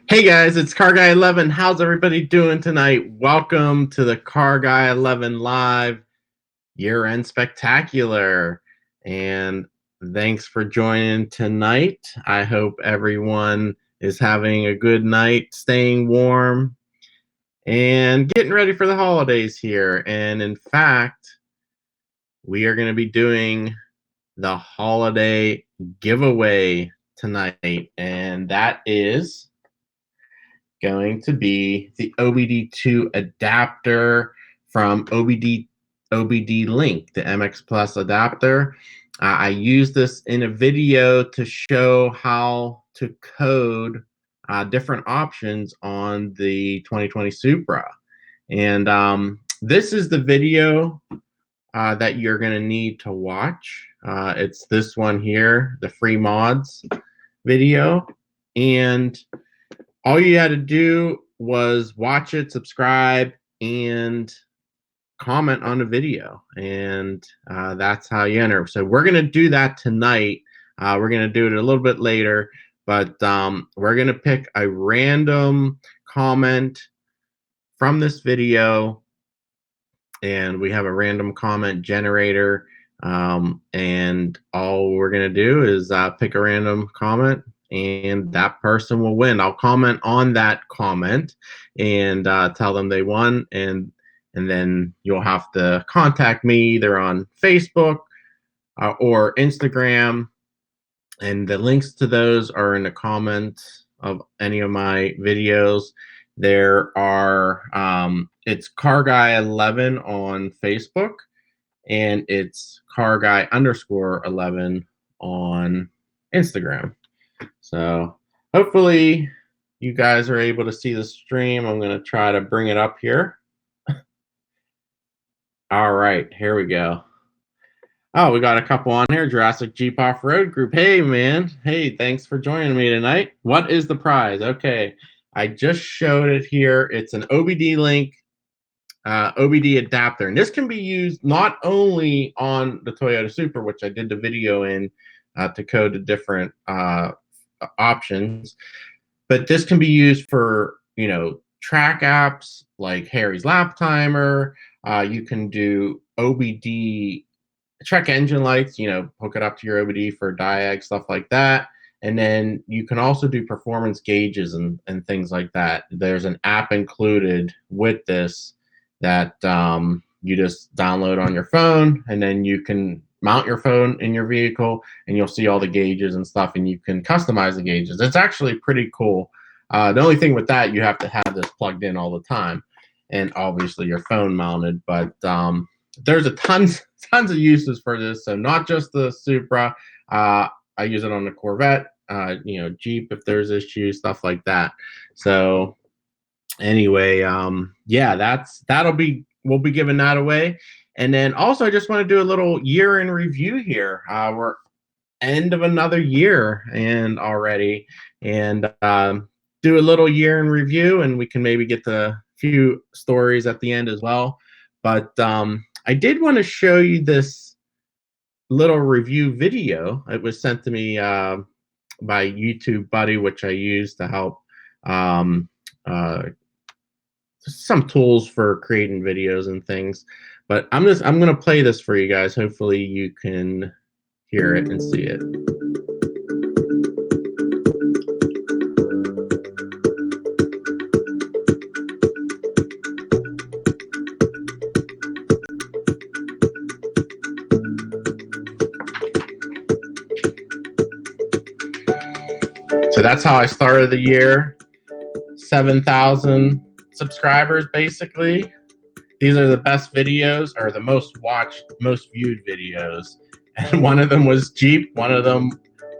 Hey guys, it's CarGuy11. How's everybody doing tonight? Welcome to the CarGuy11 Live Year-End Spectacular. And thanks for joining tonight. I hope everyone is having a good night, staying warm, and getting ready for the holidays here. And in fact, we are going to be doing the holiday giveaway tonight. And that is going to be the OBD2 adapter from OBD Link, the MX Plus adapter. I used this in a video to show how to code different options on the 2020 Supra. And this is the video that you're going to need to watch. It's this one here, the free mods video. And all you had to do was watch it, subscribe, and comment on the video. And that's how you enter. So we're going to do that tonight. We're going to do it a little bit later, but we're going to pick a random comment from this video. And we have a random comment generator. And all we're going to do is pick a random comment, and that person will win. I'll comment on that comment and tell them they won, and then you'll have to contact me either on Facebook or Instagram, and the links to those are in the comments of any of my videos. There are it's CarGuy11 on Facebook, and it's CarGuy_11 on Instagram. So hopefully you guys are able to see the stream. I'm going to try to bring it up here. All right, here we go. Oh, we got a couple on here. Jurassic Jeep Off-Road Group. Hey, man. Hey, thanks for joining me tonight. What is the prize? Okay, I just showed it here. It's an OBD Link OBD adapter. And this can be used not only on the Toyota Supra, which I did the video in to code the different options, but this can be used for, track apps like Harry's Lap Timer. You can do OBD check engine lights, hook it up to your OBD for diag, stuff like that. And then you can also do performance gauges and things like that. There's an app included with this that you just download on your phone, and then you can mount your phone in your vehicle, and you'll see all the gauges and stuff, and you can customize the gauges. It's actually pretty cool. The only thing with that, you have to have this plugged in all the time, and obviously your phone mounted. But there's a tons of uses for this. So not just the Supra. I use it on the Corvette, Jeep if there's issues, stuff like that. So anyway, yeah, we'll be giving that away. And then also I just want to do a little year in review here. We're end of another year and already, and do a little year in review, and we can maybe get to a few stories at the end as well. But I did want to show you this little review video. It was sent to me by YouTube Buddy, which I use to help some tools for creating videos and things. But I'm going to play this for you guys. Hopefully you can hear it and see it. So that's how I started the year. 7,000 subscribers, basically. These are the best videos, or the most watched, most viewed videos. And one of them was Jeep. One of them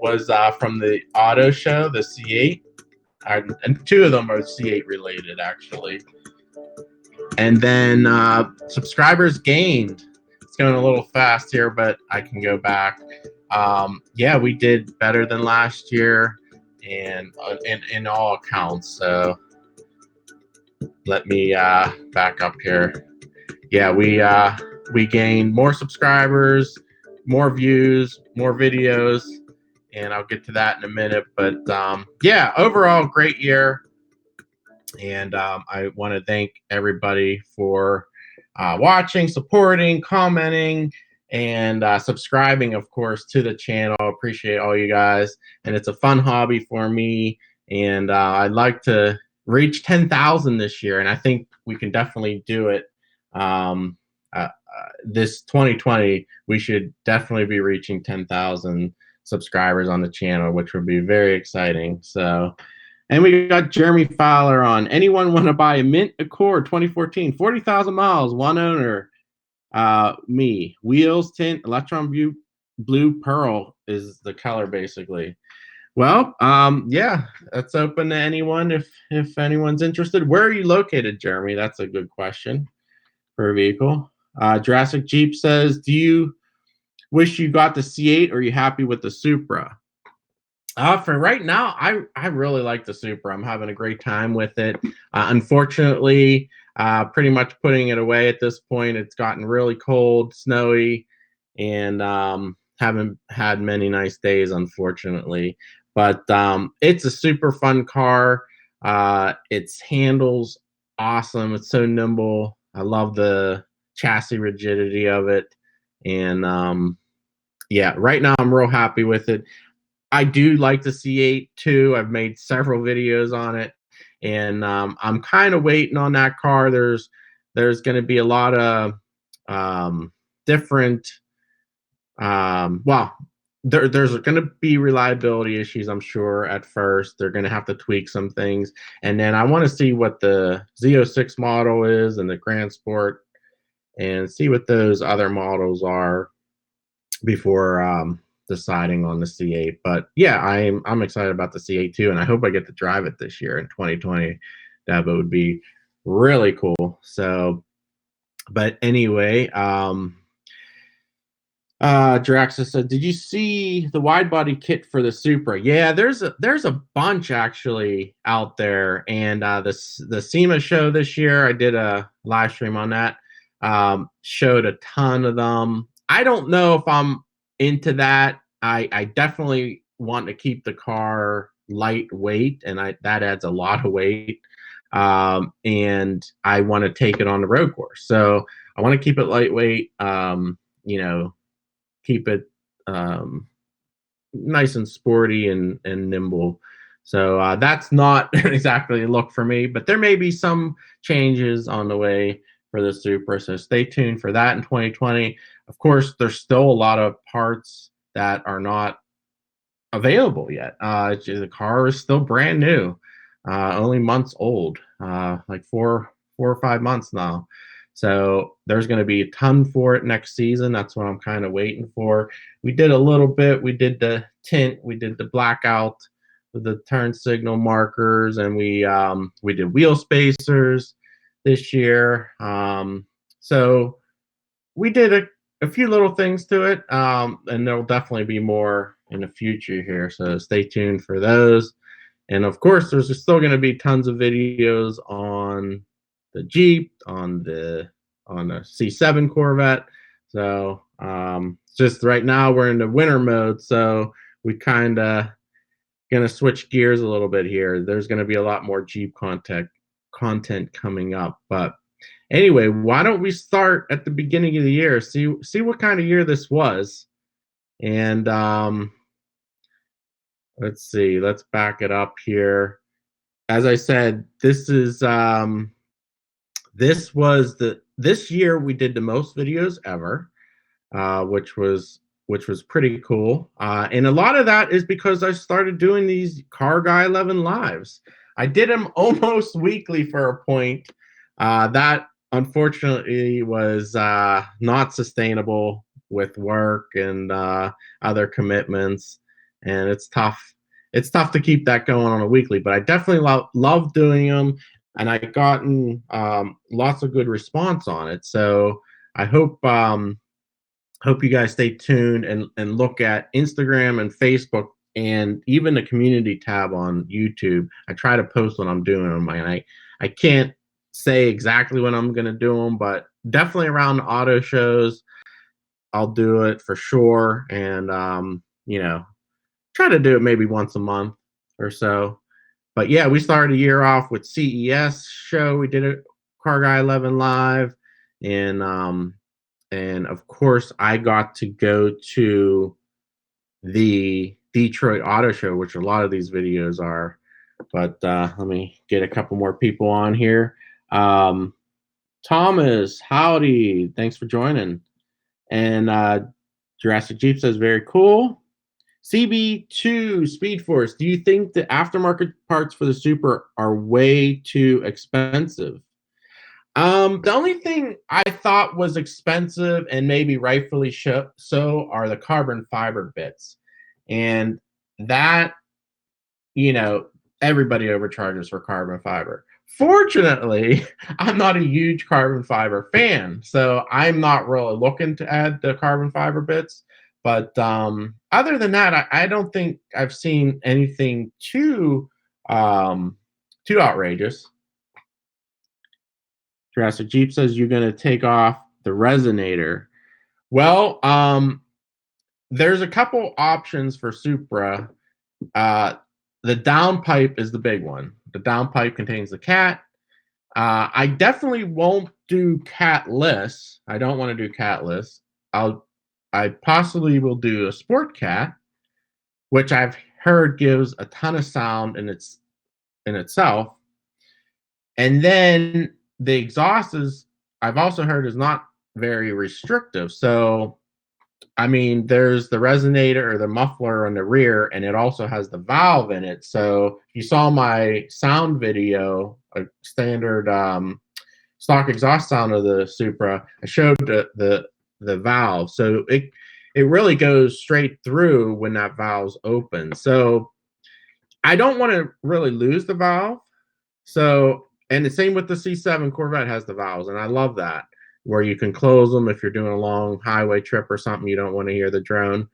was from the auto show, the C8. And two of them are C8 related, actually. And then subscribers gained. It's going a little fast here, but I can go back. Yeah, we did better than last year, and in all accounts. So let me back up here. Yeah, we gained more subscribers, more views, more videos, and I'll get to that in a minute. But yeah, overall great year. And I want to thank everybody for watching, supporting, commenting, and subscribing, of course, to the channel. Appreciate all you guys. And it's a fun hobby for me. And I'd like to reach 10,000 this year. And I think we can definitely do it. This 2020, we should definitely be reaching 10,000 subscribers on the channel, which would be very exciting. So, and we got Jeremy Fowler on. Anyone want to buy a Mint Accord 2014, 40,000 miles, one owner? Me. Wheels, tint, electron blue pearl is the color basically. Well, yeah, that's open to anyone if anyone's interested. Where are you located, Jeremy? That's a good question for a vehicle. Jurassic Jeep says, do you wish you got the C8 or are you happy with the Supra? For right now, I really like the Supra. I'm having a great time with it. Unfortunately, pretty much putting it away at this point. It's gotten really cold, snowy, and haven't had many nice days, unfortunately. But it's a super fun car. Its handles awesome. It's so nimble. I love the chassis rigidity of it, and yeah, right now I'm real happy with it. I do like the C8 too. I've made several videos on it, and I'm kind of waiting on that car. There's going to be a lot of different. Well, there's going to be reliability issues, I'm sure. At first, they're going to have to tweak some things, and then I want to see what the Z06 model is and the Grand Sport, and see what those other models are before deciding on the C8. But yeah, I'm excited about the C8 too, and I hope I get to drive it this year in 2020. That would be really cool. So, but anyway, Draxa said, "Did you see the wide body kit for the Supra?" Yeah, there's a bunch actually out there, and the SEMA show this year, I did a live stream on that. Showed a ton of them. I don't know if I'm into that. I definitely want to keep the car lightweight, and that adds a lot of weight. And I want to take it on the road course, so I want to keep it lightweight. You know, keep it nice and sporty and nimble. So that's not exactly a look for me, but there may be some changes on the way for the Supra. So stay tuned for that in 2020. Of course, there's still a lot of parts that are not available yet. The car is still brand new, only months old, like four or 5 months now. So there's going to be a ton for it next season. That's what I'm kind of waiting for. We did a little bit. We did the tint. We did the blackout with the turn signal markers, and we did wheel spacers this year. So we did a few little things to it, and there'll definitely be more in the future here. So stay tuned for those. And of course, there's still going to be tons of videos on the Jeep, on the C7 Corvette. So just right now we're in the winter mode, so we kind of going to switch gears a little bit here. There's going to be a lot more Jeep content coming up. But anyway, why don't we start at the beginning of the year? See what kind of year this was, and let's see. Let's back it up here. As I said, this this year we did the most videos ever, which was pretty cool. And a lot of that is because I started doing these CarGuy11 lives. I did them almost weekly for a point. That unfortunately was not sustainable with work and other commitments, and it's tough. It's tough to keep that going on a weekly, but I definitely love doing them, and I've gotten lots of good response on it. So I hope you guys stay tuned and look at Instagram and Facebook and even the community tab on YouTube. I try to post when I'm doing them, and I can't say exactly when I'm going to do them, but definitely around the auto shows, I'll do it for sure. And, try to do it maybe once a month or so. But yeah, we started the year off with CES show. We did a CarGuy11 Live, and of course I got to go to the Detroit Auto Show, which a lot of these videos are. But let me get a couple more people on here. Thomas, howdy. Thanks for joining. And Jurassic Jeep says, very cool. CB2 Speed Force, do you think the aftermarket parts for the Supra are way too expensive? The only thing I thought was expensive, and maybe rightfully so, are the carbon fiber bits. And that, you know, everybody overcharges for carbon fiber. Fortunately, I'm not a huge carbon fiber fan, so I'm not really looking to add the carbon fiber bits. But other than that, I don't think I've seen anything too outrageous. Jurassic Jeep says you're going to take off the resonator. Well, there's a couple options for Supra. The downpipe is the big one. The downpipe contains the cat. I definitely won't do catless. I don't want to do catless. I possibly will do a sport cat, which I've heard gives a ton of sound in itself. And then the exhaust is, I've also heard, is not very restrictive. So I mean, there's the resonator or the muffler on the rear, and it also has the valve in it. So if you saw my sound video, a standard stock exhaust sound of the Supra, I showed the valve. So it really goes straight through when that valve's open. So I don't want to really lose the valve. So, and the same with the C7 Corvette has the valves, and I love that, where you can close them if you're doing a long highway trip or something, you don't want to hear the drone.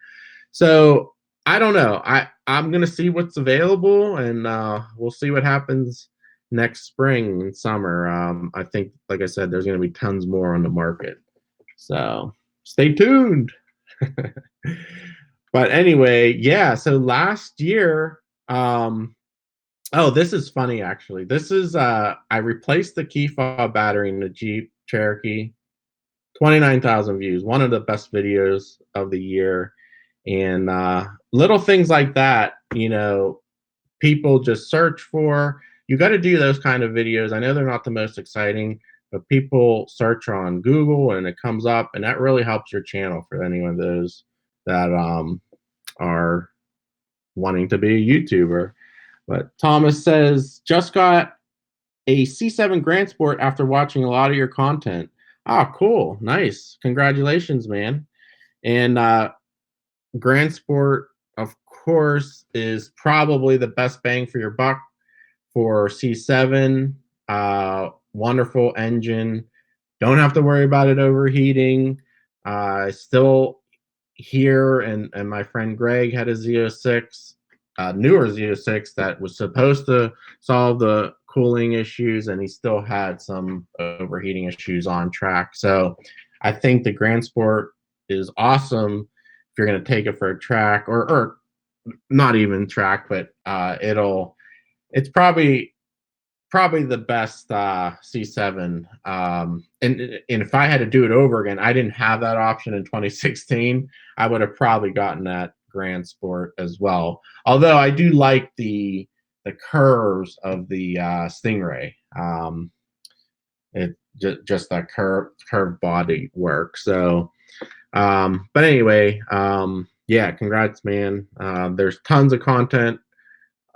So I don't know. I'm going to see what's available, and we'll see what happens next spring and summer. I think, like I said, there's going to be tons more on the market. So stay tuned. But anyway, yeah, so last year, oh, this is funny, actually. This is, I replaced the key fob battery in the Jeep Cherokee. 29,000 views, one of the best videos of the year. And little things like that, you know, people just search for. You got to do those kind of videos. I know they're not the most exciting, but people search on Google and it comes up, and that really helps your channel for any of those that are wanting to be a YouTuber. But Thomas says, just got a C7 Grand Sport after watching a lot of your content. Oh, cool. Nice. Congratulations, man. And Grand Sport, of course, is probably the best bang for your buck for C7. Wonderful engine. Don't have to worry about it overheating. Still here, and my friend Greg had a Z06, newer Z06 that was supposed to solve the cooling issues, and he still had some overheating issues on track. So I think the Grand Sport is awesome if you're going to take it for a track, or not even track, but it's probably the best C7. And if I had to do it over again, I didn't have that option in 2016. I would have probably gotten that Grand Sport as well. Although I do like the curves of the Stingray. It just that curved body work. So, but anyway, yeah, congrats, man. There's tons of content.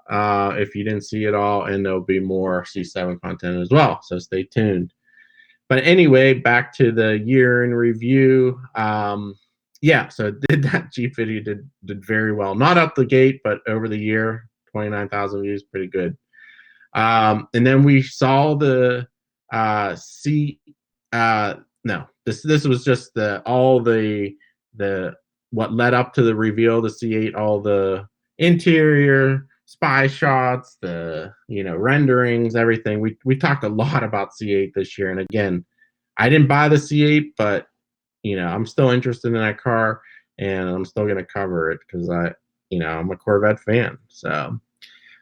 If you didn't see it all, and there'll be more C7 content as well. So stay tuned. But anyway, back to the year in review. Yeah, so did that Jeep video did very well. Not out the gate, but over the year, 29,000 views, pretty good. And then we saw the no, this was just all the what led up to the reveal, the C8, all the interior spy shots, the renderings, everything. We talked a lot about C8 this year, and again, I didn't buy the C8, but I'm still interested in that car, and I'm still gonna cover it because I'm a Corvette fan. So,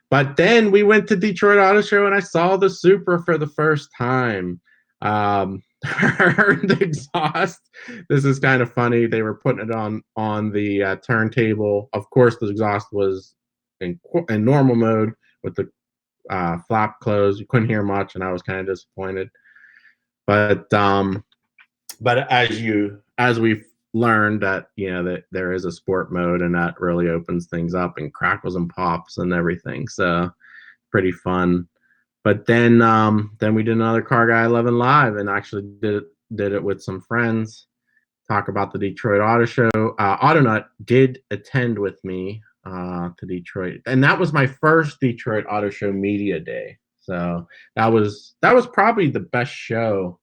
But then we went to Detroit Auto Show and I saw the Supra for the first time. Heard the exhaust. This is kind of funny. They were putting it on the turntable. Of course, the exhaust was in normal mode with the flap closed. You couldn't hear much, and I was kind of disappointed. But as we've learned that that there is a sport mode, and that really opens things up and crackles and pops and everything. So pretty fun. But then we did another CarGuy11 Live and actually did it with some friends. Talk about the Detroit Auto Show. Autonut did attend with me to Detroit, and that was my first Detroit Auto Show media day. So that was probably the best show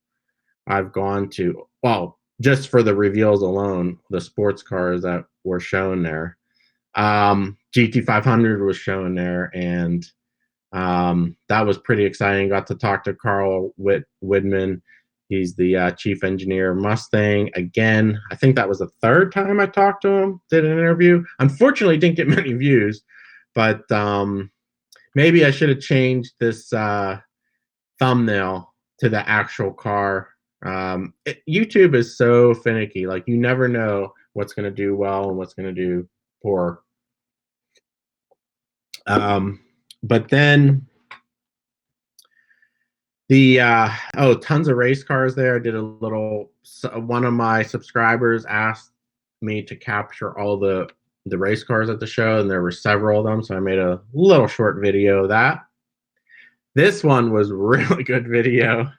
I've gone to. Well, just for the reveals alone, the sports cars that were shown there. GT500 was shown there, and that was pretty exciting. Got to talk to Carl Widman. He's the chief engineer of Mustang. Again, I think that was the third time I talked to him, did an interview. Unfortunately, didn't get many views, but maybe I should have changed this thumbnail to the actual car. YouTube is so finicky. Like, you never know what's going to do well and what's going to do poor. But then the tons of race cars there. I did a little. One of my subscribers asked me to capture all the race cars at the show, and there were several of them, so I made a little short video of that. This one was a really good video.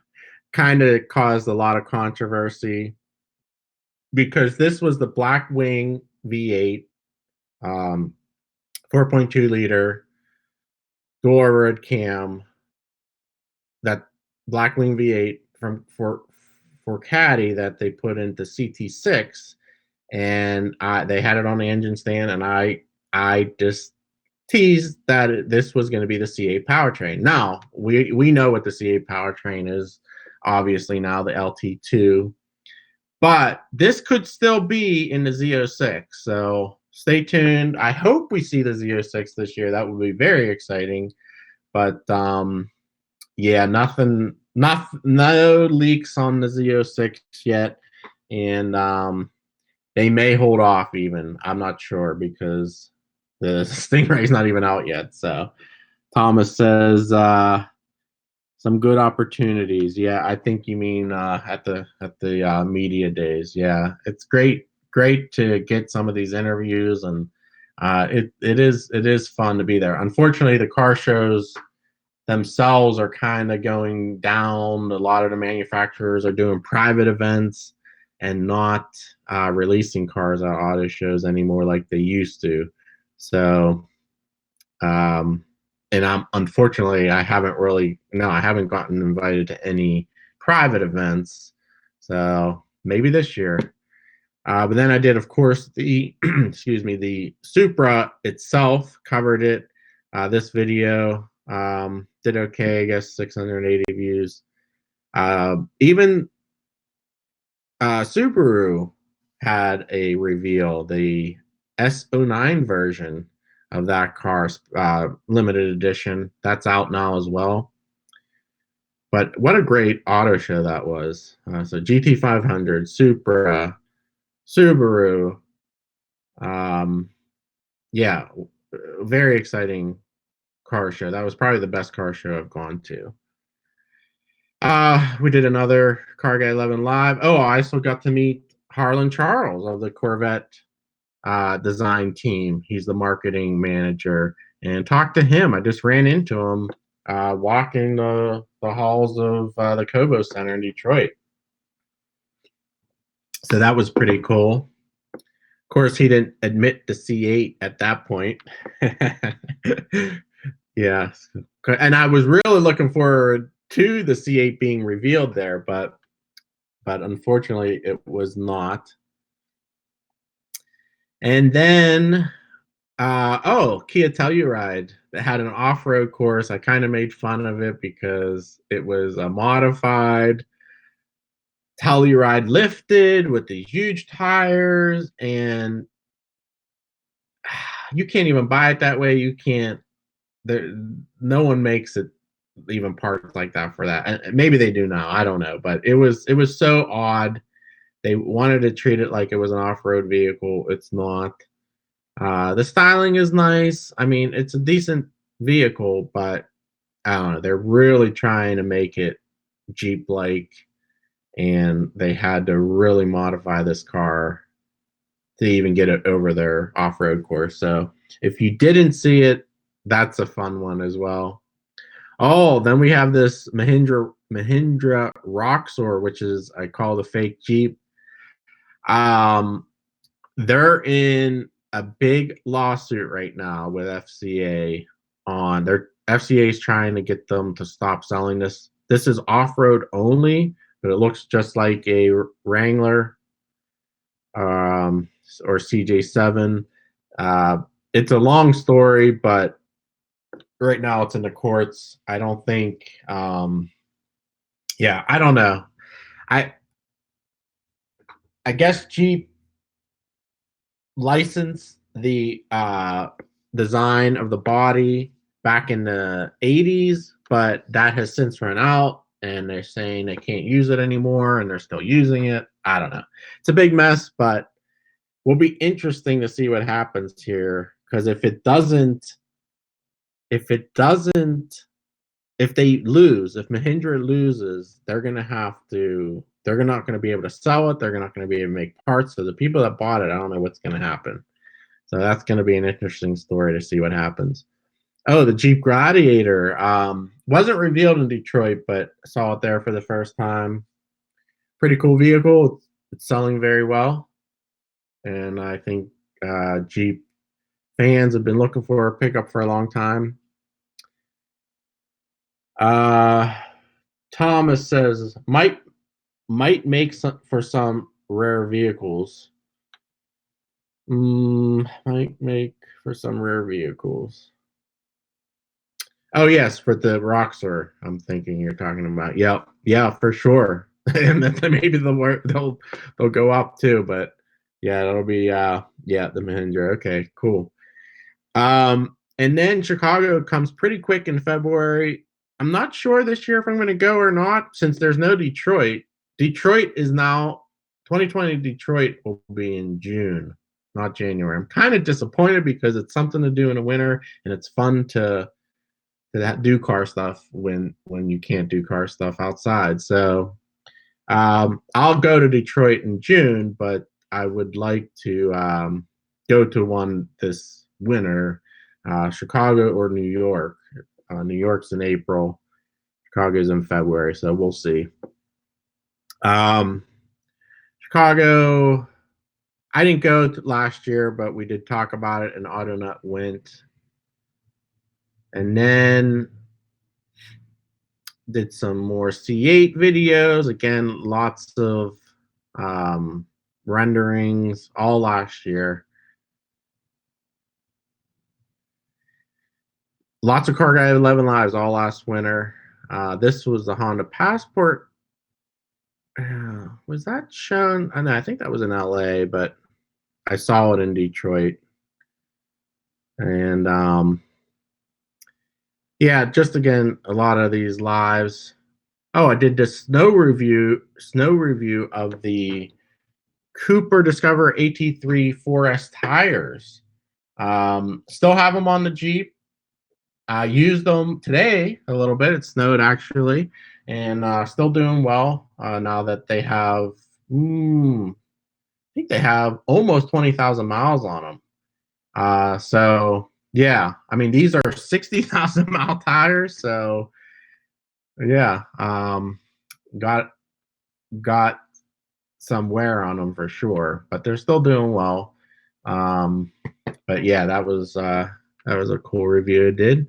Kind of caused a lot of controversy because this was the Blackwing V8, 4.2 liter dual overhead cam. That Blackwing V8 for Caddy that they put into CT6, and they had it on the engine stand, and I just teased that this was going to be the C8 powertrain. Now we know what the C8 powertrain is, obviously now the LT2, but this could still be in the Z06. So stay tuned. I hope we see the Z06 this year. That would be very exciting. But yeah, no leaks on the Z06 yet, and they may hold off even. I'm not sure because the Stingray's not even out yet. So Thomas says some good opportunities. Yeah, I think you mean at the media days. Yeah, it's great to get some of these interviews, and it is fun to be there. Unfortunately, the car shows themselves are kind of going down. A lot of the manufacturers are doing private events and not releasing cars at auto shows anymore like they used to. So, and unfortunately, I haven't gotten invited to any private events. So maybe this year. But then I did, of course, the the Supra itself, covered it. This video did okay, I guess 680 views. Even Subaru had a reveal, the S09 version of that car, limited edition. That's out now as well. But what a great auto show that was. So GT500, Supra, Subaru. Yeah, very exciting car show. That was probably the best car show I've gone to. We did another CarGuy11 Live. Oh, I also got to meet Harlan Charles of the Corvette design team. He's the marketing manager, and talked to him. I just ran into him walking the halls of the Cobo Center in Detroit. So that was pretty cool. Of course, he didn't admit the C8 at that point. Yeah, and I was really looking forward to the C8 being revealed there, but unfortunately it was not. And then Kia Telluride that had an off-road course. I kind of made fun of it because it was a modified Telluride lifted with these huge tires, and you can't even buy it that way. You can't no one makes it even parts like that for that. And maybe they do now. I don't know, but it was so odd. They wanted to treat it like it was an off-road vehicle. It's not. The styling is nice. I mean, it's a decent vehicle, but I don't know. They're really trying to make it Jeep-like, and they had to really modify this car to even get it over their off-road course. So if you didn't see it, that's a fun one as well. Oh, then we have this Mahindra Roxor, which is I call the fake Jeep. They're in a big lawsuit right now with FCA on their FCA is trying to get them to stop selling this. This is off-road only, but it looks just like a Wrangler or CJ7. It's a long story, but right now it's in the courts. I don't think yeah, I don't know. I guess Jeep licensed the design of the body back in the 80s, but that has since run out, and they're saying they can't use it anymore, and they're still using it. I don't know. It's a big mess, but will be interesting to see what happens here, because if they lose, if Mahindra loses, they're not going to be able to sell it. They're not going to be able to make parts. So the people that bought it, I don't know what's going to happen. So that's going to be an interesting story to see what happens. Oh, the Jeep Gladiator wasn't revealed in Detroit, but I saw it there for the first time. Pretty cool vehicle. It's selling very well, and I think Jeep fans have been looking for a pickup for a long time. Thomas says might make for some rare vehicles. Might make for some rare vehicles. Oh yes, for the Roxor, I'm thinking you're talking about. Yeah, for sure. And then maybe they'll go up too, but yeah, it'll be the Mahindra. Okay, cool. And then Chicago comes pretty quick in February. I'm not sure this year if I'm going to go or not, since there's no Detroit. Detroit is now 2020. Detroit will be in June, not January. I'm kind of disappointed because it's something to do in the winter, and it's fun to do car stuff when you can't do car stuff outside. So I'll go to Detroit in June, but I would like to go to one this winter, Chicago or New York. New York's in April, Chicago's in February, so we'll see. Chicago, I didn't go last year, but we did talk about it, and AutoNut went. And then did some more C8 videos. Again, lots of renderings all last year. Lots of CarGuy11 lives all last winter. This was the Honda Passport. Was that shown? I know, I think that was in LA, but I saw it in Detroit. And yeah, just again, a lot of these lives. Oh, I did the snow review of the Cooper Discover AT3 4S tires. Still have them on the Jeep. I used them today a little bit. It snowed actually, and still doing well now that they have, I think they have almost 20,000 miles on them. So yeah, I mean, these are 60,000 mile tires. So yeah, got some wear on them for sure, but they're still doing well. But yeah, that was a cool review I did.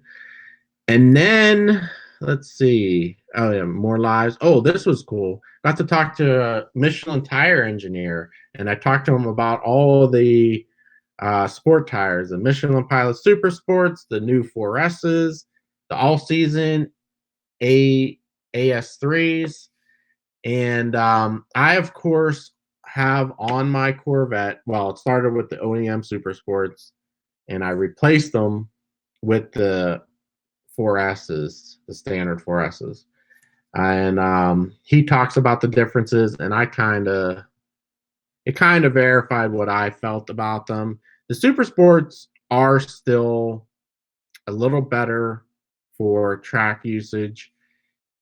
And then let's see. Oh yeah, more lives. Oh, this was cool. Got to talk to a Michelin tire engineer, and I talked to him about all the sport tires, the Michelin Pilot Super Sports, the new 4Ss, the all-season AS3s, and I of course have on my Corvette. Well, it started with the OEM Super Sports, and I replaced them with the 4Ss, the standard 4Ss. And he talks about the differences, and it kind of verified what I felt about them. The Super Sports are still a little better for track usage,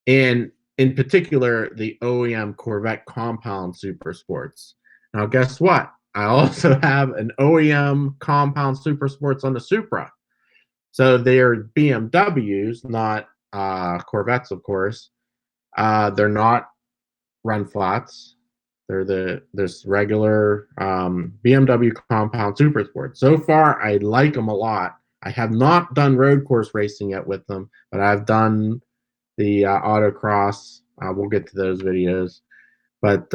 and in particular, the OEM Corvette Compound Super Sports. Now, guess what? I also have an OEM Compound Super Sports on the Supra. So they're BMWs, not Corvettes, of course. They're not run flats. They're this regular BMW Compound Super Sport. So far, I like them a lot. I have not done road course racing yet with them, but I've done the autocross. We'll get to those videos. But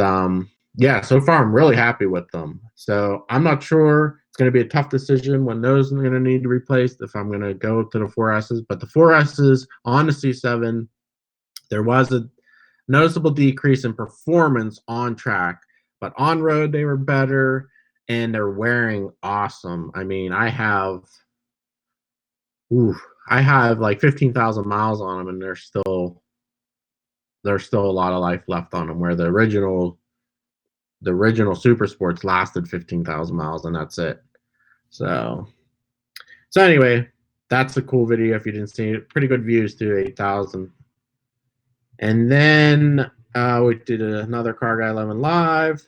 yeah, so far I'm really happy with them. So I'm not sure. It's going to be a tough decision when those are going to need to replace if I'm going to go to the 4Ss. But the 4Ss on the C7, there was a noticeable decrease in performance on track, but on road they were better, and they're wearing awesome. I mean, I have like 15,000 miles on them, and there's still a lot of life left on them. Where the original Super Sports lasted 15,000 miles, and that's it. So anyway, that's a cool video. If you didn't see it, pretty good views too, 8,000. And then we did another CarGuy11 Live.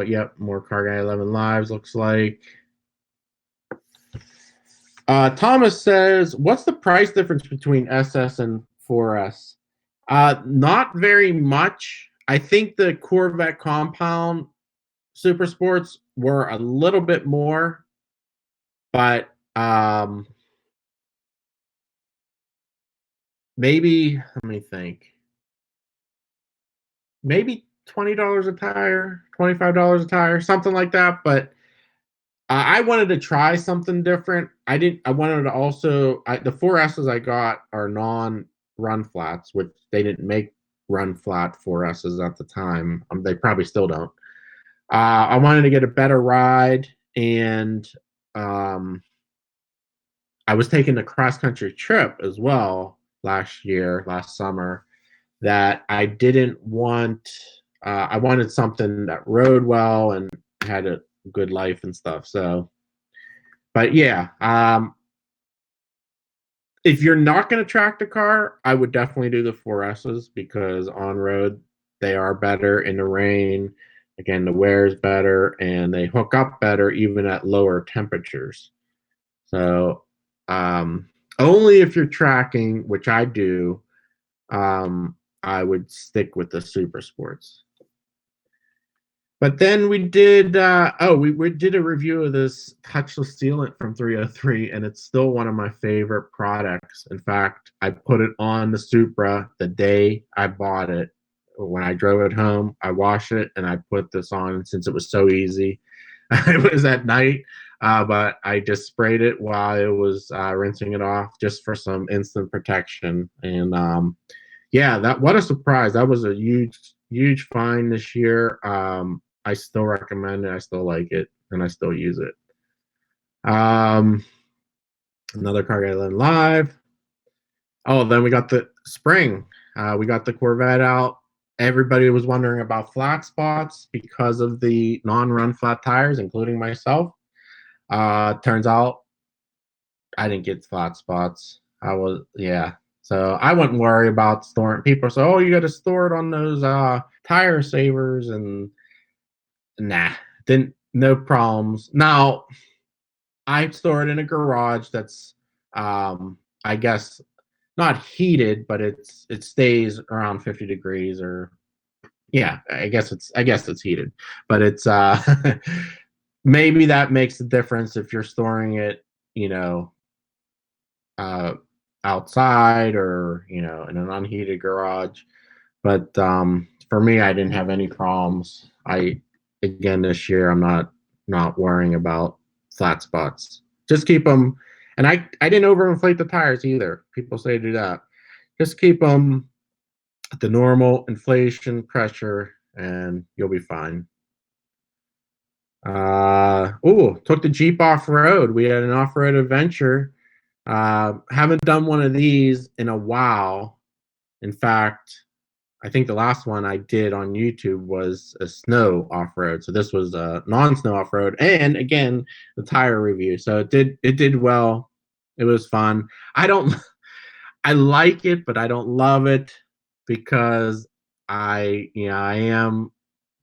Yep, more CarGuy11 Lives, looks like. Thomas says, what's the price difference between SS and 4S? Not very much. I think the Corvette Compound Super Sports were a little bit more, but maybe, let me think. Maybe $20 a tire, $25 a tire, something like that. But I wanted to try something different. I wanted to also, the 4Ss I got are non-run flats, which they didn't make run flat 4Ss at the time. They probably still don't. I wanted to get a better ride, and I was taking a cross-country trip as well last summer, that I didn't want. I wanted something that rode well and had a good life and stuff. So, but yeah, if you're not going to track the car, I would definitely do the 4Ss, because on road they are better in the rain. Again, the wear is better, and they hook up better even at lower temperatures. So only if you're tracking, which I do, I would stick with the Super Sports. But then we did we did a review of this touchless sealant from 303, and it's still one of my favorite products. In fact, I put it on the Supra the day I bought it. When I drove it home, I washed it and I put this on, since it was so easy. It was at night, but I just sprayed it while I was rinsing it off, just for some instant protection. And yeah, what a surprise. That was a huge find this year. I still recommend it. I still like it, and I still use it. Another CarGuy11 Live. Oh, then we got the spring. We got the Corvette out. Everybody was wondering about flat spots because of the non-run flat tires, including myself. Turns out I didn't get flat spots. So I wouldn't worry about storing. People say, "Oh, you got to store it on those tire savers," and nah, no problems. Now, I store it in a garage that's, I guess, not heated, but it stays around 50 degrees, or yeah, I guess it's heated, but it's maybe that makes a difference if you're storing it, outside, or in an unheated garage. But for me, I didn't have any problems. Again, this year, I'm not worrying about flat spots. Just keep them, and I didn't overinflate the tires either. People say do that. Just keep them at the normal inflation pressure, and you'll be fine. Took the Jeep off-road. We had an off-road adventure. Haven't done one of these in a while. In fact, I think the last one I did on YouTube was a snow off-road. So this was a non-snow off-road, and again, the tire review. So it did well. It was fun. I like it, but I don't love it because I am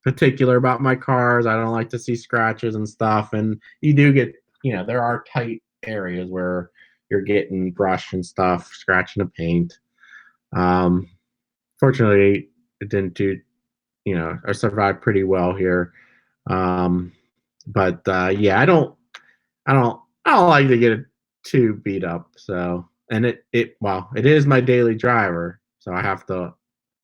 particular about my cars. I don't like to see scratches and stuff. And you do get, there are tight areas where you're getting brushed and stuff, scratching the paint. Fortunately, it didn't do, I survived pretty well here. But yeah, I don't like to get it too beat up. So, and it is my daily driver, so I have to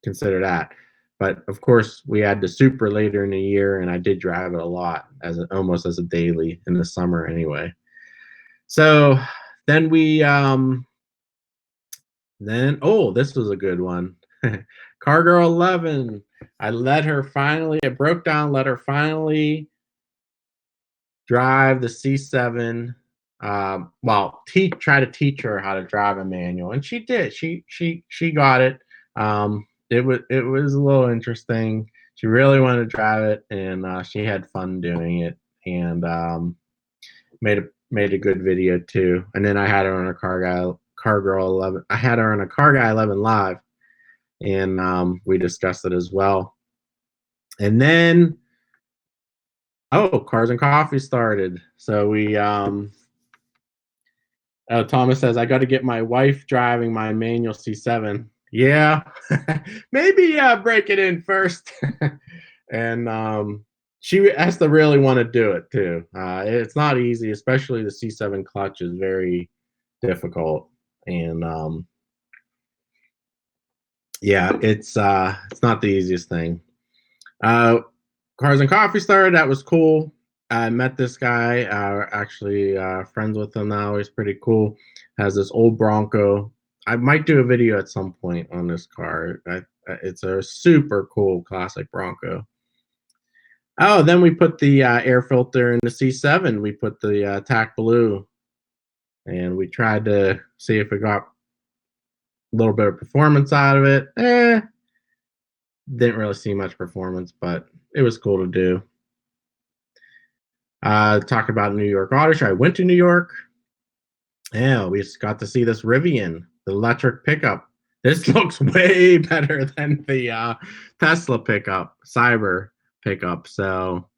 consider that. But of course, we had the Super later in the year, and I did drive it a lot almost as a daily in the summer anyway. So then this was a good one. CarGuy11. I broke down, let her finally drive the C7. Try to teach her how to drive a manual, and she did. She got it. It was a little interesting. She really wanted to drive it, and she had fun doing it, and made a good video too. And then I had her on a CarGuy11. I had her on a CarGuy11 Live, and we discussed it as well. And then Cars and Coffee started. So we Thomas says, I got to get my wife driving my manual C7. Yeah, maybe break it in first. And she has to really want to do it too. It's not easy, especially the C7 clutch is very difficult. And yeah, it's not the easiest thing. Cars and Coffee started. That was cool. I met this guy, actually friends with him now. He's pretty cool. Has this old Bronco. I might do a video at some point on this car. It's a super cool classic Bronco. Oh, then we put the air filter in the C7. We put the TAC Blue, and we tried to see if it got a little bit of performance out of it. Didn't really see much performance, but it was cool to do. Talk about New York Auto Show. I went to New York. Yeah, we just got to see this Rivian, the electric pickup. This looks way better than the Tesla pickup, Cyber pickup. So,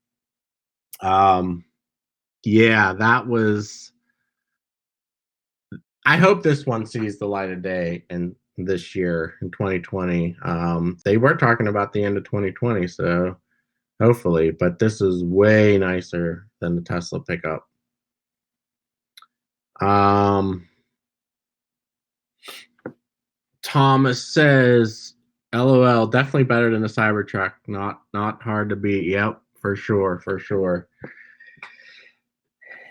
yeah, that was. I hope this one sees the light of day in this year in 2020. They were talking about the end of 2020, so hopefully, but this is way nicer than the Tesla pickup. Thomas says, LOL, definitely better than the Cybertruck. Not hard to beat. Yep, for sure.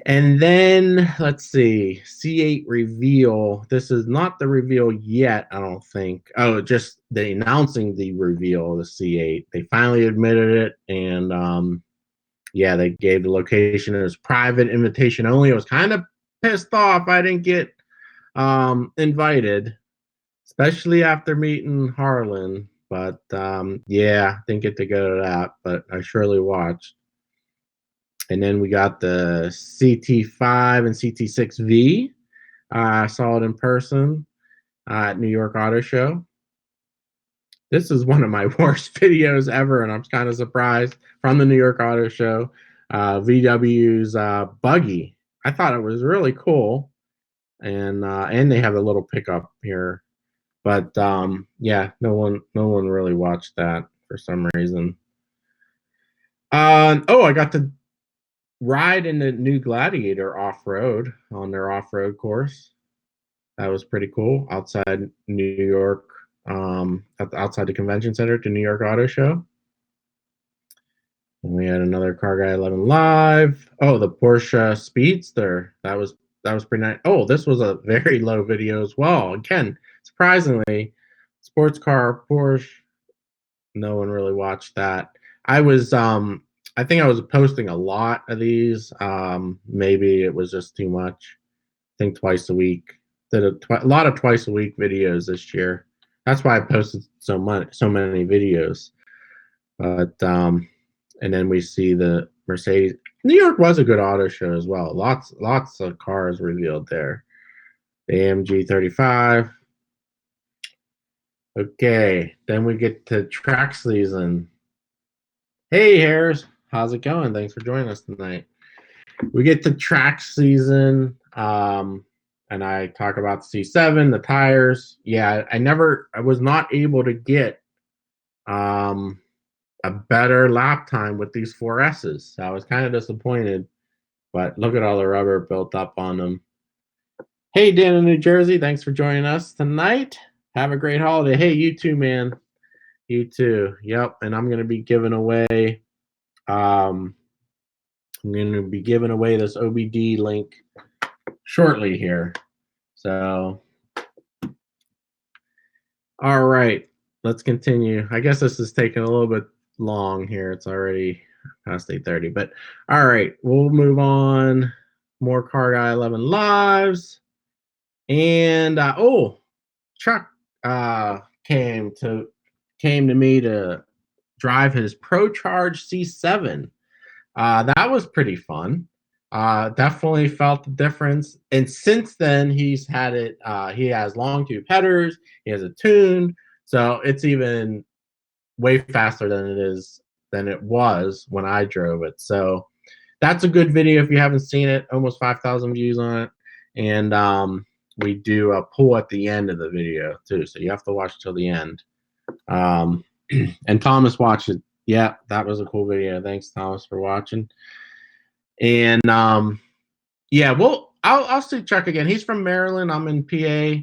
And then let's see, C8 reveal. This is not the reveal yet, I don't think. Oh, just the announcing the reveal of the C8. They finally admitted it, and yeah, they gave the location. It was private, invitation only. I was kind of pissed off I didn't get invited, especially after meeting Harlan. But yeah, didn't get to go to that, but I surely watched. And then we got the CT5 and CT6V. I saw it in person at New York Auto Show. This is one of my worst videos ever, and I'm kind of surprised, from the New York Auto Show. VW's buggy. I thought it was really cool, and they have a little pickup here, but yeah, no one really watched that for some reason. I got to ride in the new Gladiator off-road on their off-road course. That was pretty cool, outside New York, outside the convention center to New York Auto Show. And we had another CarGuy11 Live. Oh, the Porsche Speedster. That was pretty nice. Oh, this was a very low video as well. Again, surprisingly, sports car Porsche. No one really watched that. I was I think I was posting a lot of these. Maybe it was just too much. I think twice a week. Did a lot of twice a week videos this year. That's why I posted so many videos. But and then we see the Mercedes. New York was a good auto show as well. Lots of cars revealed there. The AMG 35. Okay, then we get to track season. Hey, Harris, how's it going? Thanks for joining us tonight. We get to track season, and I talk about the C7, the tires. Yeah, I was not able to get a better lap time with these 4S's. So I was kind of disappointed, but look at all the rubber built up on them. Hey, Dan in New Jersey, thanks for joining us tonight. Have a great holiday. Hey, you too, man. You too. Yep, and I'm going to be giving away this OBD link shortly here. So, all right, let's continue. I guess this is taking a little bit long here. It's already past 8:30, but all right, we'll move on. More CarGuy11 lives, and Chuck came to me to drive his ProCharge C7. That was pretty fun. Definitely felt the difference. And since then, he's had it. He has long tube headers. He has it tuned, so it's even way faster than it was when I drove it. So that's a good video if you haven't seen it. Almost 5,000 views on it, and we do a pull at the end of the video too. So you have to watch till the end. And Thomas watched it. Yeah, that was a cool video. Thanks, Thomas, for watching. And yeah, well, I'll see Chuck again. He's from Maryland. I'm in PA,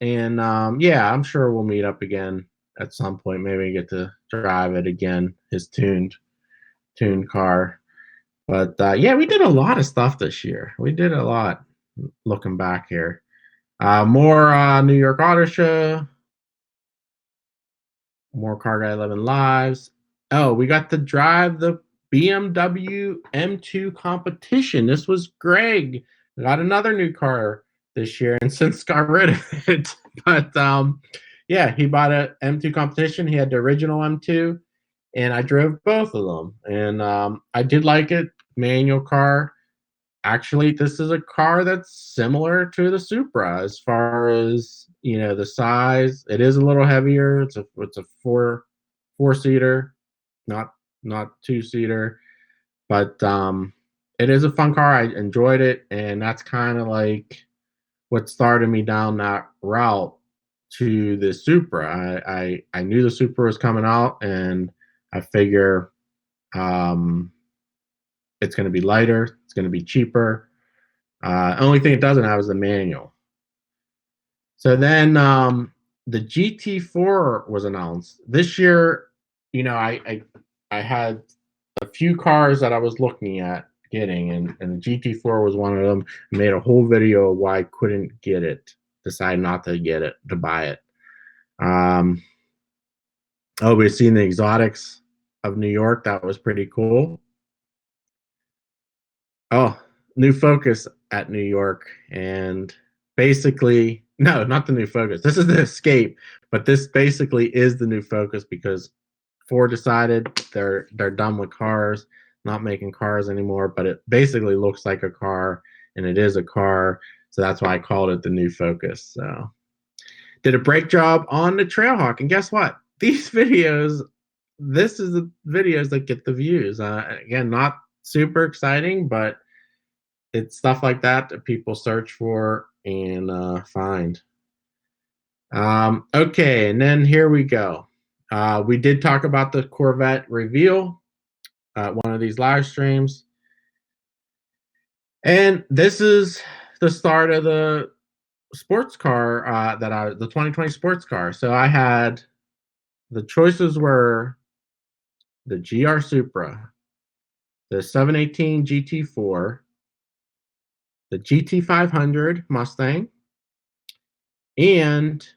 and yeah, I'm sure we'll meet up again at some point. Maybe get to drive it again. His tuned car. But yeah, we did a lot of stuff this year. We did a lot. Looking back here, more New York Auto Show. More CarGuy11 lives. Oh, we got to drive the BMW M2 competition. This was Greg. Got another new car this year and since got rid of it. But yeah, he bought a M2 competition. He had the original M2, and I drove both of them. And I did like it. Manual car. Actually, this is a car that's similar to the Supra as far as the size. It is a little heavier. It's a four-seater, not two-seater, but it is a fun car. I enjoyed it, and that's kind of like what started me down that route to the Supra. I knew the Supra was coming out, and I figure it's going to be lighter. It's going to be cheaper. Only thing it doesn't have is the manual. So then the GT4 was announced this year. I had a few cars that I was looking at getting, and the GT4 was one of them. I made a whole video of why I couldn't get it. Decided not to get it, to buy it. Oh, we've seen the exotics of New York. That was pretty cool. Oh, new Focus at New York, and basically, no, not the new Focus. This is the Escape, but this basically is the new Focus because Ford decided they're done with cars, not making cars anymore. But it basically looks like a car, and it is a car, so that's why I called it the new Focus. So, did a brake job on the Trailhawk, and guess what? These videos, this is the videos that get the views. Again, not super exciting, but it's stuff like that people search for and find. Okay, and then here we go. We did talk about the Corvette reveal at one of these live streams. And this is the start of the sports car the 2020 sports car. So I had, the choices were the GR Supra, the 718 GT4, the GT500 Mustang, and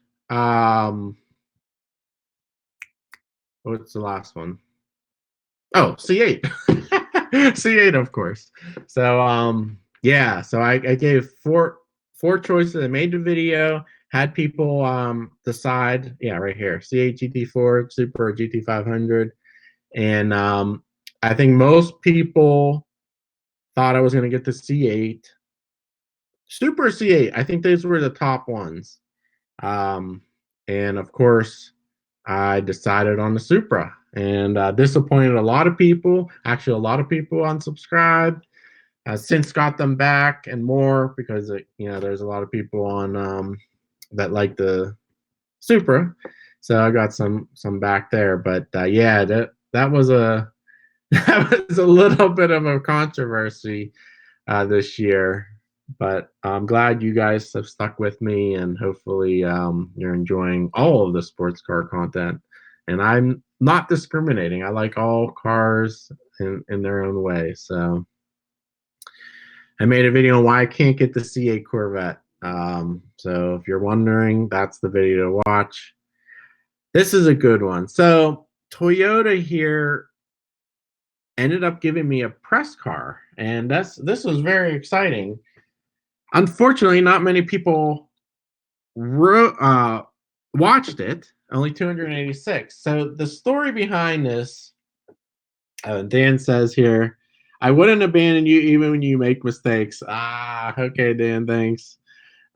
what's the last one? Oh, C8. C8, of course. So yeah, so I gave four choices. I made the video, had people decide, yeah, right here, C8 GT4, Super GT500. And I think most people thought I was going to get the C8. Super C8, I think those were the top ones. Um, and of course, I decided on the Supra and disappointed a lot of people. Actually, a lot of people unsubscribed. Since got them back and more because there's a lot of people on that like the Supra, so I got some back there. But yeah, that was a that was a little bit of a controversy this year. But I'm glad you guys have stuck with me, and hopefully you're enjoying all of the sports car content. And I'm not discriminating. I like all cars in their own way. So I made a video on why I can't get the C8 Corvette. So if you're wondering, that's the video to watch. This is a good one. So Toyota here ended up giving me a press car, and this was very exciting. Unfortunately, not many people watched it. Only 286. So the story behind this, Dan says here, I wouldn't abandon you even when you make mistakes. Okay, Dan, thanks.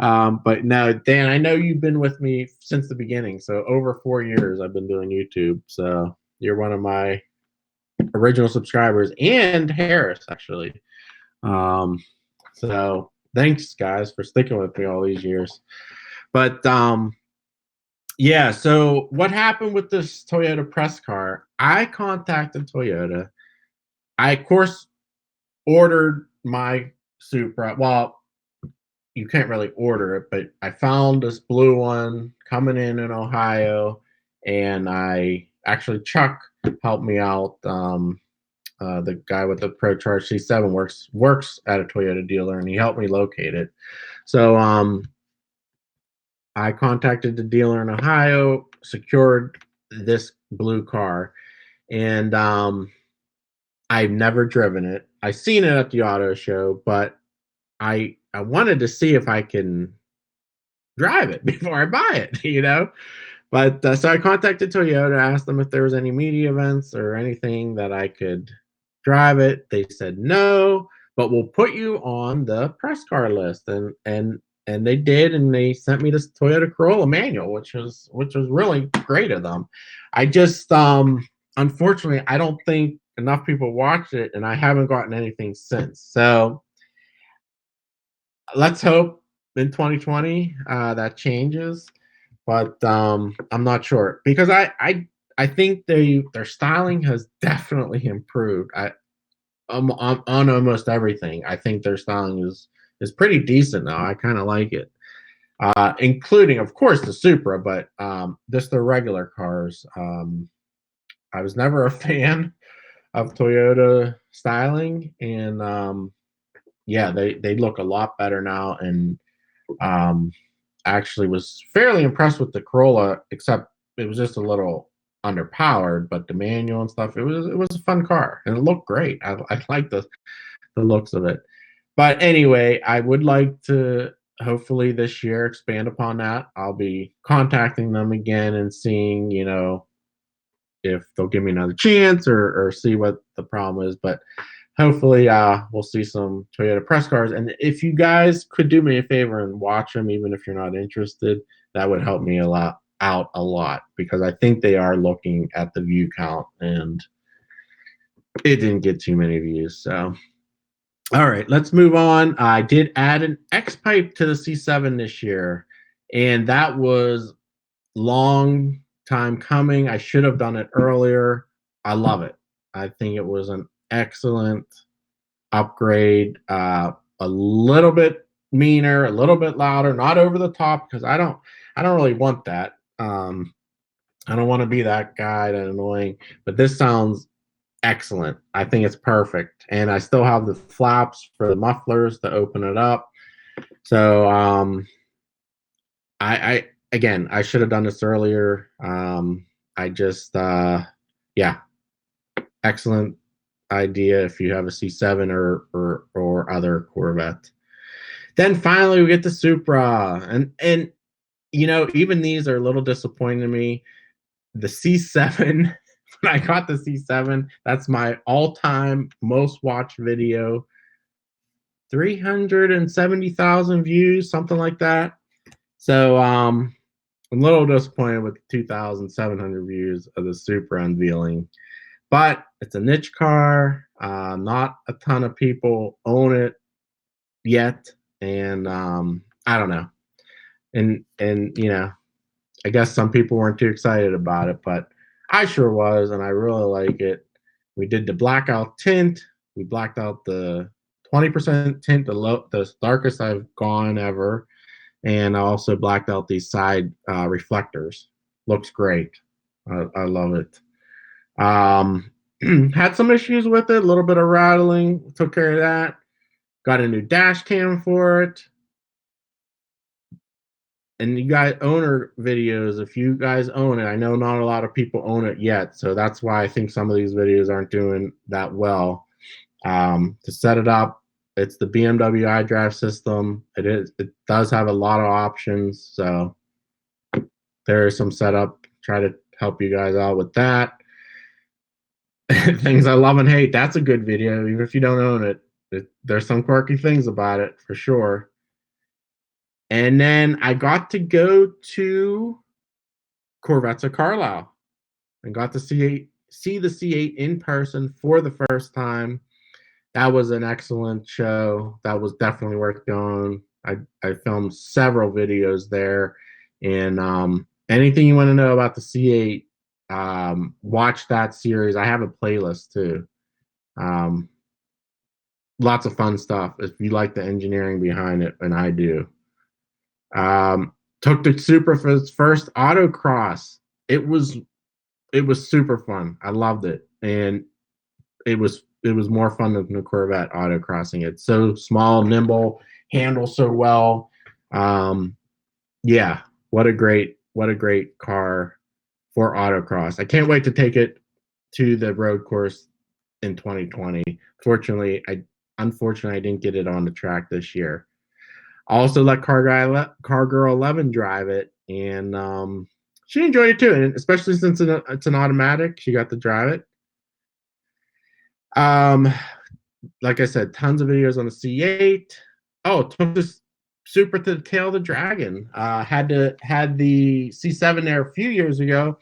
But no, Dan, I know you've been with me since the beginning. So over 4 years I've been doing YouTube. So you're one of my original subscribers, and Harris, actually. So thanks, guys, for sticking with me all these years. But yeah, so what happened with this Toyota press car? I contacted Toyota. I, of course, ordered my Supra. Well, you can't really order it, but I found this blue one coming in Ohio, and I actually, Chuck helped me out. The guy with the Pro Charge C7 works at a Toyota dealer, and he helped me locate it. So I contacted the dealer in Ohio, secured this blue car, and I've never driven it. I seen it at the auto show, but I wanted to see if I can drive it before I buy it. But so I contacted Toyota, asked them if there was any media events or anything that I could drive it. They said no, but we'll put you on the press car list, and they did, and they sent me this Toyota Corolla manual, which was really great of them. I just unfortunately I don't think enough people watched it, and I haven't gotten anything since. So let's hope in 2020 that changes, but I'm not sure because I think their styling has definitely improved. On almost everything. I think their styling is pretty decent now. I kind of like it, including, of course, the Supra, but just the regular cars. I was never a fan of Toyota styling, and yeah, they look a lot better now. And actually was fairly impressed with the Corolla, except it was just a little underpowered, but the manual and stuff, it was a fun car, and it looked great. I like the looks of it. But anyway, I would like to hopefully this year expand upon that. I'll be contacting them again and seeing, if they'll give me another chance or see what the problem is. But hopefully we'll see some Toyota press cars. And if you guys could do me a favor and watch them, even if you're not interested, that would help me a lot because I think they are looking at the view count, and it didn't get too many views. So all right, let's move on. I did add an X pipe to the C7 this year, and that was long time coming. I should have done it earlier. I love it. I think it was an excellent upgrade. A little bit meaner, a little bit louder, not over the top, because I don't really want that. I don't want to be that guy that annoying, but this sounds excellent. I think it's perfect, and I still have the flaps for the mufflers to open it up. So I again, I should have done this earlier. I just yeah, excellent idea if you have a C7 or other Corvette. Then finally we get the Supra, and you know, even these are a little disappointing to me. The C7, when I got the C7, that's my all-time most watched video. 370,000 views, something like that. So I'm a little disappointed with 2,700 views of the Supra unveiling. But it's a niche car. Not a ton of people own it yet, and I don't know. And you know, I guess some people weren't too excited about it, but I sure was, and I really like it. We did the blackout tint. We blacked out the 20% tint, the darkest I've gone ever, and I also blacked out these side reflectors. Looks great. I love it. Had some issues with it, a little bit of rattling. Took care of that. Got a new dash cam for it. And you guys owner videos, if you guys own it, I know not a lot of people own it yet, so that's why I think some of these videos aren't doing that well. To set it up, it's the BMW iDrive system. It does have a lot of options, so there is some setup. Try to help you guys out with that. Things I love and hate. That's a good video, even if you don't own it. There's some quirky things about it for sure. And then I got to go to Corvettes of Carlisle and got to see the C8 in person for the first time. That was an excellent show. That was definitely worth going. I filmed several videos there, and anything you want to know about the C8, watch that series. I have a playlist too. Lots of fun stuff if you like the engineering behind it, and I do. Took the Supra for its first autocross. It was super fun. I loved it, and it was more fun than the Corvette autocrossing. It's so small, nimble, handles so well. Yeah, what a great car for autocross. I can't wait to take it to the road course in 2020. Unfortunately, I didn't get it on the track this year. I also let CarGuy11 drive it, and she enjoyed it too, and especially since it's an automatic, she got to drive it. Like I said, tons of videos on the C8. Oh, took this Supra to the tail of the dragon. Had the C7 there a few years ago.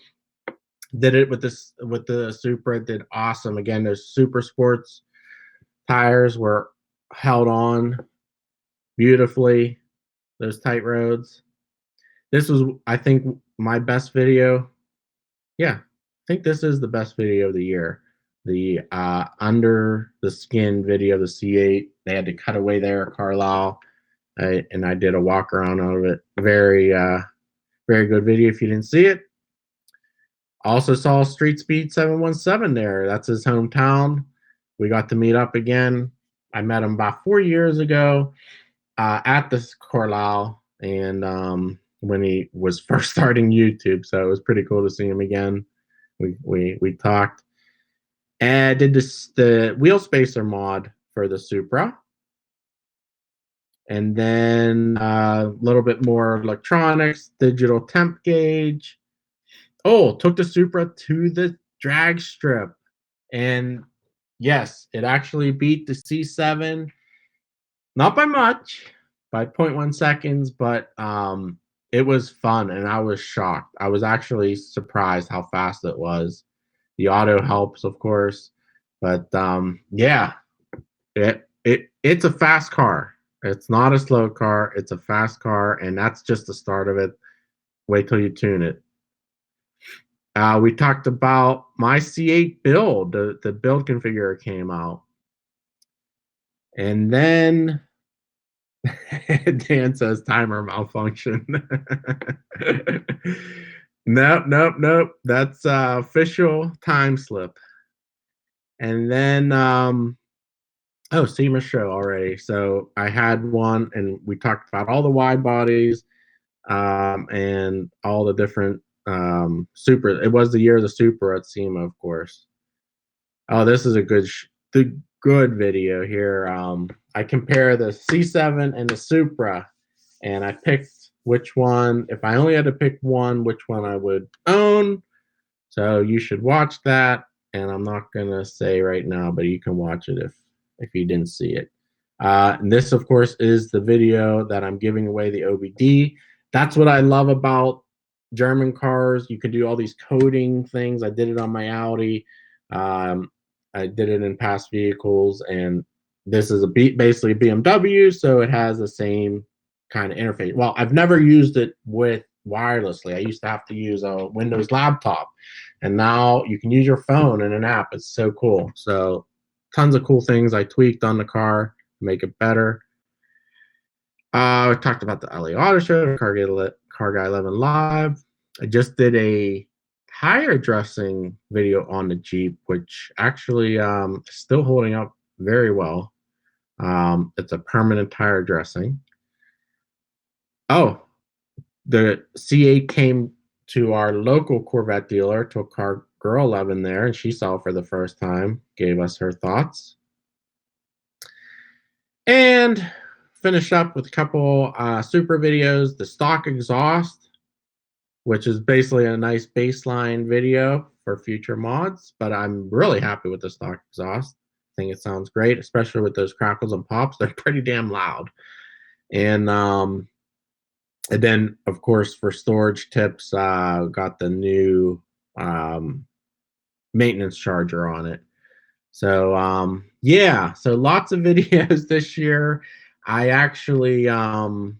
Did it with the Supra. Did awesome. Again, those Super Sports tires were held on beautifully. Those tight roads. This was, I think, my best video. Yeah, I think this is the best video of the year. The under the skin video of the C8. They had to cut away there at Carlisle, and I did a walk around of it. Very good video if you didn't see it. Also saw Street Speed 717 there. That's his hometown. We got to meet up again. I met him about 4 years ago at this Carlisle, and when he was first starting YouTube, so it was pretty cool to see him again. We talked. And I did the wheel spacer mod for the Supra. And then a little bit more electronics, digital temp gauge. Oh, took the Supra to the drag strip. And yes, it actually beat the C7. Not by much, by 0.1 seconds, but it was fun, and I was shocked. I was actually surprised how fast it was. The auto helps, of course, but yeah, it's a fast car. It's not a slow car. It's a fast car, and that's just the start of it. Wait till you tune it. We talked about my C8 build. The build configurator came out, and then Dan says timer malfunction. Nope. That's official time slip. And then SEMA show already. So I had one, and we talked about all the wide bodies and all the different Supra. It was the year of the Supra at SEMA, of course. Oh, this is a good video here. I compare the C7 and the Supra, and I picked which one, if I only had to pick one, which one I would own. So you should watch that, and I'm not gonna say right now, but you can watch it if you didn't see it. And this, of course, is the video that I'm giving away the OBD. That's what I love about German cars. You can do all these coding things. I did it on my Audi. I did it in past vehicles, and this is basically a BMW, so it has the same kind of interface. Well, I've never used it with wirelessly. I used to have to use a Windows laptop, and now you can use your phone in an app. It's so cool. So tons of cool things I tweaked on the car to make it better. We talked about the LA Auto Show, CarGuy11 Live. I just did a tire dressing video on the Jeep, which actually is still holding up very well. It's a permanent tire dressing. Oh, the C8 came to our local Corvette dealer, to a CarGuy11 there, and she saw it for the first time, gave us her thoughts. And finished up with a couple super videos. The stock exhaust, which is basically a nice baseline video for future mods, but I'm really happy with the stock exhaust. I think it sounds great, especially with those crackles and pops. They're pretty damn loud. And then, of course, for storage tips, got the new maintenance charger on it. So yeah, so lots of videos this year. I actually am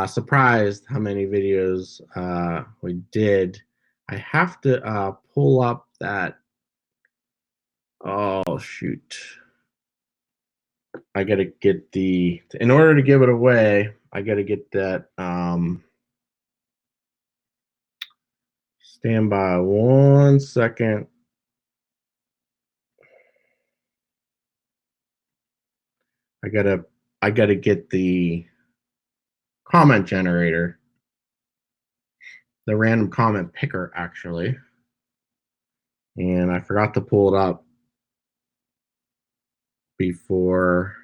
surprised how many videos we did. I have to pull up that. Oh shoot! I gotta get the. In order to give it away, I gotta get that. Stand by 1 second. I gotta get the comment generator, the random comment picker, actually. And I forgot to pull it up before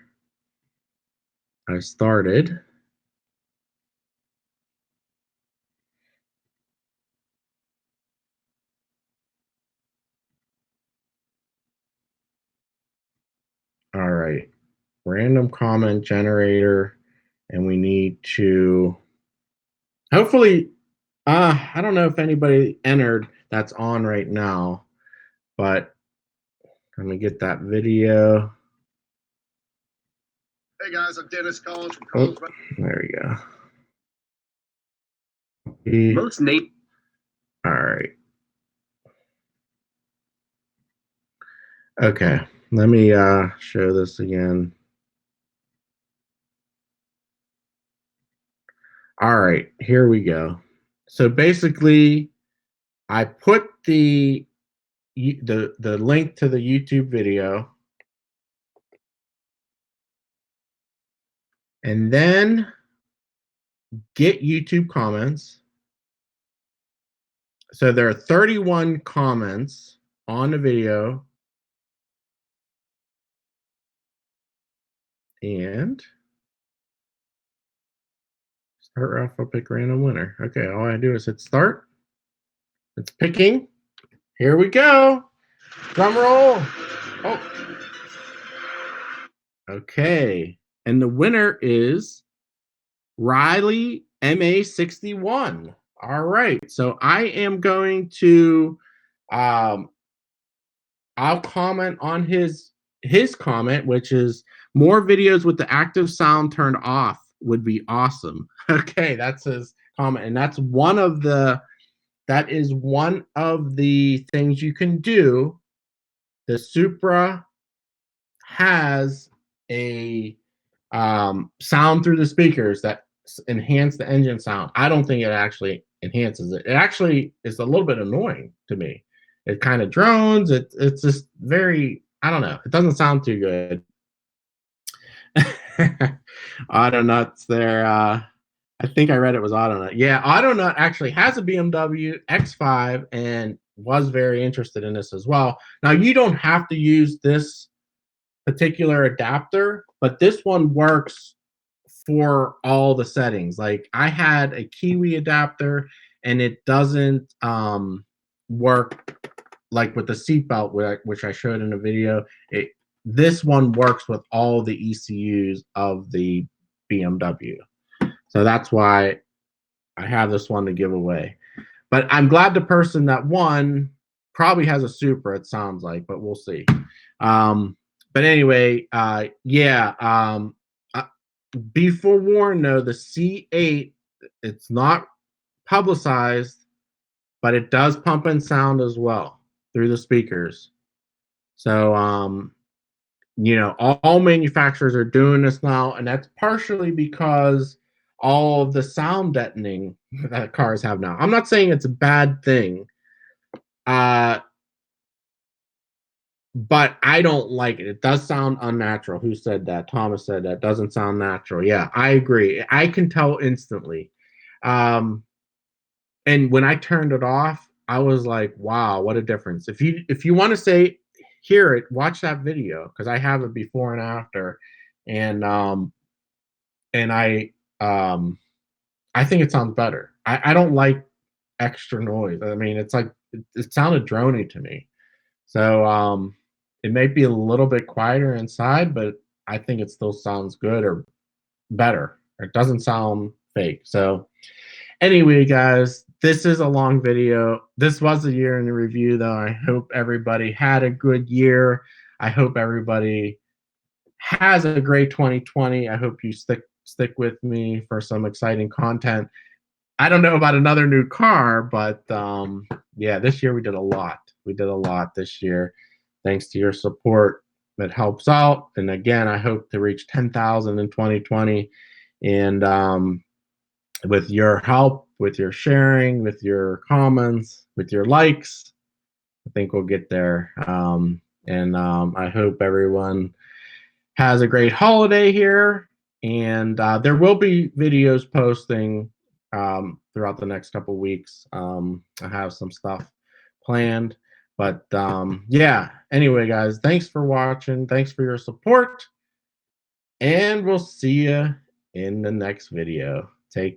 I started. All right, random comment generator, and we need to hopefully, I don't know if anybody entered that's on right now, but let me get that video. Hey guys, I'm Dennis Collins from Carlsbad. There we go. Most Nate. All right. Okay, let me show this again. All right, here we go. So basically, I put the link to the YouTube video, and then get YouTube comments. So there are 31 comments on the video, and start raffle, pick random winner. Okay, all I do is hit start. It's picking. Here we go. Drum roll. Oh. Okay, and the winner is Riley MA61. All right, so I am going to I'll comment on his comment, which is more videos with the active sound turned off would be awesome. Okay, that's his comment, and that is one of the things you can do. The Supra has a sound through the speakers that enhance the engine sound. I don't think it actually enhances it. It actually is a little bit annoying to me. It kind of drones. It's just very, I don't know. It doesn't sound too good. Autonuts there. I I think I read it was Autonut. Yeah, Autonut actually has a BMW X5 and was very interested in this as well. Now, you don't have to use this particular adapter, but this one works for all the settings. Like, I had a Kiwi adapter and it doesn't work like with the seatbelt, which I showed in a video. This one works with all the ECUs of the BMW. So that's why I have this one to give away. But I'm glad the person that won probably has a Supra, it sounds like, but we'll see. But anyway, yeah. Be forewarned, though, the C8, it's not publicized, but it does pump in sound as well through the speakers. So, you know, all manufacturers are doing this now, and that's partially because all of the sound deadening that cars have now. I'm not saying it's a bad thing, but I don't like it. It does sound unnatural. Who said that? Thomas said that. Doesn't sound natural. Yeah, I agree. I can tell instantly. And when I turned it off, I was like, wow, what a difference. If you want to hear it, watch that video, because I have it before and after. And I think it sounds better. I don't like extra noise. I mean, it's like it sounded drony to me. So it may be a little bit quieter inside, but I think it still sounds good or better. It doesn't sound fake. So anyway, guys, this is a long video. This was a year in the review, though. I hope everybody had a good year. I hope everybody has a great 2020. I hope you stick with me for some exciting content. I don't know about another new car, but yeah, this year we did a lot. We did a lot this year. Thanks to your support, it helps out. And again, I hope to reach 10,000 in 2020. And with your help, with your sharing, with your comments, with your likes, I think we'll get there. I hope everyone has a great holiday here. And there will be videos posting throughout the next couple weeks. I have some stuff planned. But yeah, anyway, guys, thanks for watching. Thanks for your support. And we'll see you in the next video. Take